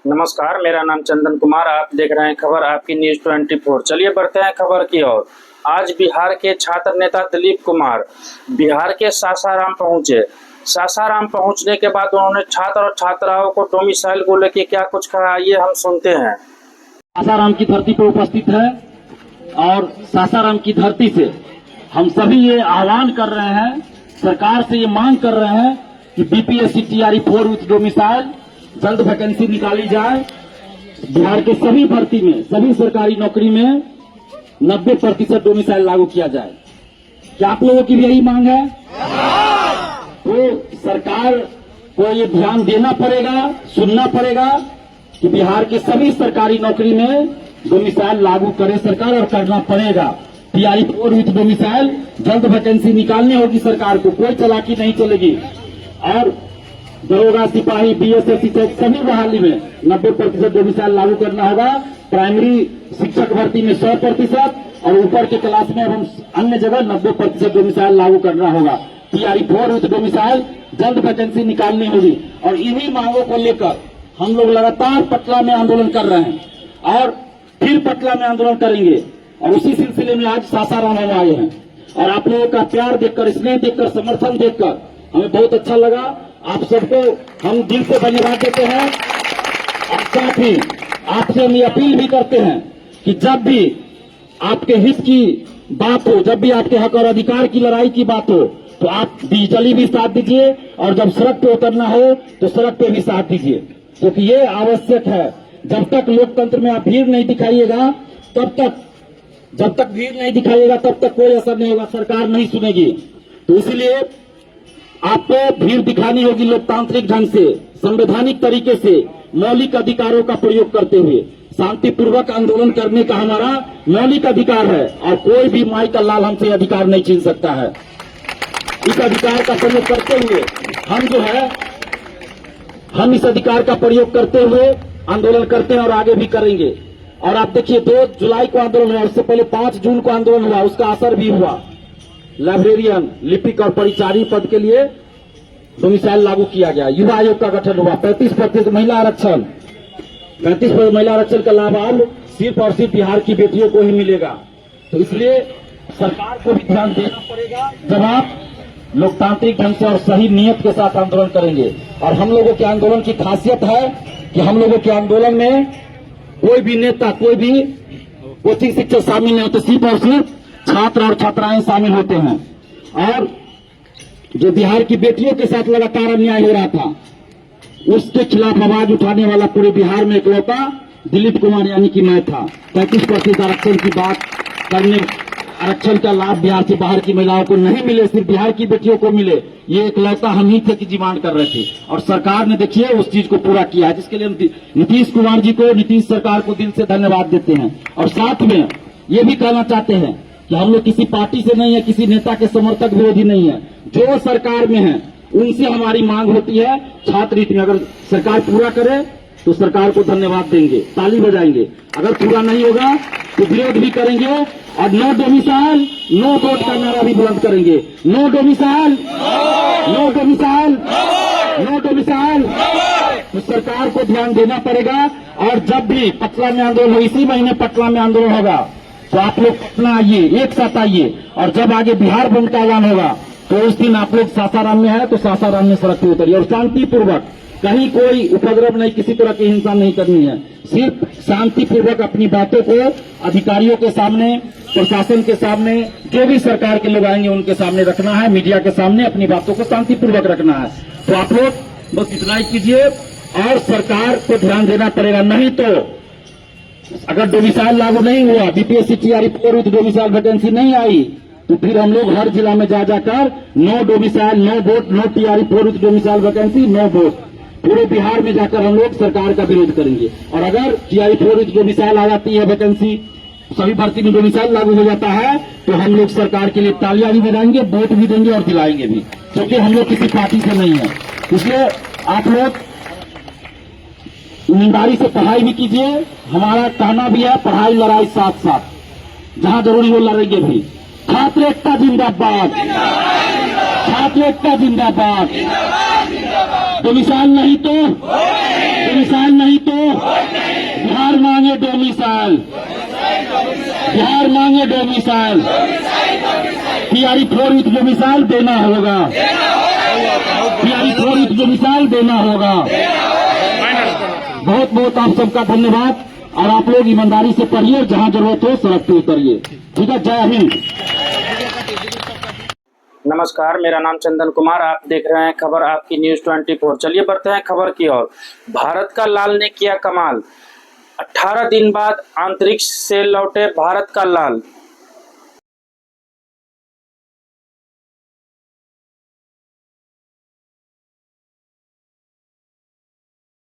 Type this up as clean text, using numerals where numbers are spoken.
नमस्कार, मेरा नाम चंदन कुमार। आप देख रहे हैं खबर आपकी न्यूज 24। चलिए बढ़ते हैं खबर की ओर। आज बिहार के छात्र नेता दिलीप कुमार बिहार के सासाराम पहुंचे। सासाराम पहुंचने के बाद उन्होंने छात्र और छात्राओं को डोमिसाइल को लेकर क्या कुछ कहा, ये हम सुनते हैं। सासाराम की धरती पर उपस्थित है और सासाराम की धरती से हम सभी ये आह्वान कर रहे हैं, सरकार से ये मांग कर रहे हैं कि बीपीएससी टीआरई 4 विथ डोमिसाइल जल्द वैकेंसी निकाली जाए। बिहार के सभी भर्ती में, सभी सरकारी नौकरी में 90% डोमिसाइल लागू किया जाए। क्या आप लोगों की भी यही मांग है? तो सरकार को ये ध्यान देना पड़ेगा, सुनना पड़ेगा कि बिहार के सभी सरकारी नौकरी में डोमिसाइल लागू करे सरकार, और करना पड़ेगा। टीआरई 4 विथ डोमिसाइल जल्द वैकेंसी निकालनी होगी सरकार को, कोई चालाकी नहीं चलेगी। और दरोगा, सिपाही, बीएसएफ सभी बहाली में 90% डोमिसाइल लागू करना होगा। प्राइमरी शिक्षक भर्ती में 100% और ऊपर के क्लास में हम अन्य जगह 90% डोमिसाइल लागू करना होगा। टीआरई 4 विथ डोमिसाइल जल्द वैकेंसी निकालनी होगी। और इन्हीं मांगों को लेकर हम लोग लगातार पटना में आंदोलन कर रहे हैं और फिर पटना में आंदोलन करेंगे। और उसी सिलसिले में आज सासाराम हम आए हैं। और आप लोगों का प्यार देखकर, स्नेह देखकर, समर्थन देखकर हमें बहुत अच्छा लगा। आप सबको हम दिल से धन्यवाद देते हैं। और साथ ही आपसे हम ये अपील भी करते हैं कि जब भी आपके हित की बात हो, जब भी आपके हक और अधिकार की लड़ाई की बात हो, तो आप डिजिटली भी साथ दीजिए, और जब सड़क पे उतरना हो तो सड़क पे भी साथ दीजिए, क्योंकि ये आवश्यक है। जब तक लोकतंत्र में आप भीड़ नहीं दिखाइएगा, जब तक भीड़ नहीं दिखाइएगा तब तक कोई असर नहीं होगा, सरकार नहीं सुनेगी। तो इसलिए आपको भीड़ दिखानी होगी लोकतांत्रिक ढंग से, संवैधानिक तरीके से, मौलिक अधिकारों का प्रयोग करते हुए। शांतिपूर्वक आंदोलन करने का हमारा मौलिक अधिकार है, और कोई भी माई का लाल हमसे अधिकार नहीं छीन सकता है। इस अधिकार का प्रयोग करते हुए हम इस अधिकार का प्रयोग करते हुए आंदोलन करते हैं और आगे भी करेंगे। और आप देखिए, 2 जुलाई को आंदोलन हुआ, उससे पहले 5 जून को आंदोलन हुआ, उसका असर भी हुआ। लाइब्रेरियन, लिपिक और परिचारी पद के लिए डोमिसाइल लागू किया गया। युवा आयोग का गठन हुआ। 35% महिला आरक्षण, 35% महिला आरक्षण का लाभ अब सिर्फ और सिर्फ बिहार की बेटियों को ही मिलेगा। तो इसलिए सरकार को भी ध्यान देना पड़ेगा जब आप लोकतांत्रिक ढंग से और सही नियत के साथ आंदोलन करेंगे। और हम लोगों के आंदोलन की खासियत है कि हम लोगों के आंदोलन में कोई भी नेता, कोई भी कोचिंग शिक्षक शामिल नहीं होते, सिर्फ और सिर्फ छात्र और छात्राएं शामिल होते हैं। और जो बिहार की बेटियों के साथ लगातार अन्याय हो रहा था, उसके खिलाफ आवाज उठाने वाला पूरे बिहार में इकलौता दिलीप कुमार यानी कि मैं था। 35% आरक्षण की बात करने, आरक्षण का लाभ बिहार से बाहर की महिलाओं को नहीं मिले, सिर्फ बिहार की बेटियों को मिले, ये इकलौता हम ही थे कि डिमांड कर रहे थे। और सरकार ने देखिए उस चीज को पूरा किया है, जिसके लिए हम नीतीश कुमार जी को, नीतीश सरकार को दिल से धन्यवाद देते हैं। और साथ में ये भी कहना चाहते हैं कि हम लोग किसी पार्टी से नहीं है, किसी नेता के समर्थक विरोधी नहीं है। जो सरकार में है उनसे हमारी मांग होती है छात्र हित में। अगर सरकार पूरा करे तो सरकार को धन्यवाद देंगे, ताली बजाएंगे। अगर पूरा नहीं होगा तो विरोध भी करेंगे, और नो डोमिसाइल, नो वोट का नारा भी बुलंद करेंगे। No domicile, no domicile, no domicile. तो सरकार को ध्यान देना पड़ेगा। और जब भी पटना में आंदोलन हो, इसी महीने पटना में आंदोलन होगा, तो आप लोग पटना आइए, एक साथ आइए। और जब आगे बिहार बंद का ऐलान होगा तो उस दिन आप लोग सासाराम में है तो सासाराम में सड़क पे उतरिए, और शांतिपूर्वक, कहीं कोई उपद्रव नहीं, किसी तरह की हिंसा नहीं करनी है। सिर्फ शांतिपूर्वक अपनी बातों को अधिकारियों के सामने, प्रशासन के सामने, जो भी सरकार के लोग आएंगे उनके सामने रखना है, मीडिया के सामने अपनी बातों को शांतिपूर्वक रखना है। तो आप लोग बस इतना ही कीजिए, और सरकार को ध्यान देना पड़ेगा। नहीं तो अगर डोमिसाइल लागू नहीं हुआ, BPSC TRE 4 with domicile vacancy नहीं आई, तो फिर हम लोग हर जिला में जा जाकर no domicile, no vote, no TRE 4 with domicile vacancy, no vote, पूरे बिहार में जाकर हम लोग सरकार का विरोध करेंगे। और अगर टीआरई 4 विथ डोमिसाइल आ जाती है वैकेंसी, सभी भर्ती में डोमिसाइल लागू हो जाता है, तो हम लोग सरकार के लिए तालियां भी बजाएंगे, वोट भी देंगे और दिलाएंगे भी, क्योंकि हम लोग किसी पार्टी से नहीं है। इसलिए आप लोग ईमानदारी से पढ़ाई भी कीजिए। हमारा कहना भी है, पढ़ाई लड़ाई साथ साथ, जहां जरूरी हो लड़ेंगे भी। छात्र एकता जिंदाबाद, छात्र एकता जिंदाबाद। डोमिसाइल नहीं तो डोमिसाइल, बिहार मांगे डोमिसाइल, पीआरई 4 विथ डोमिसाइल देना होगा, पीआरई 4 विथ डोमिसाइल देना होगा। बहुत बहुत आप सबका धन्यवाद। और आप लोग ईमानदारी से पढ़िए, जहां जरूरत हो सड़क पे उतरिए। ठीक है, जय हिंद। नमस्कार, मेरा नाम चंदन कुमार, आप देख रहे हैं खबर आपकी न्यूज 24। चलिए बढ़ते हैं खबर की ओर। भारत का लाल ने किया कमाल, 18 दिन बाद अंतरिक्ष से लौटे भारत का लाल।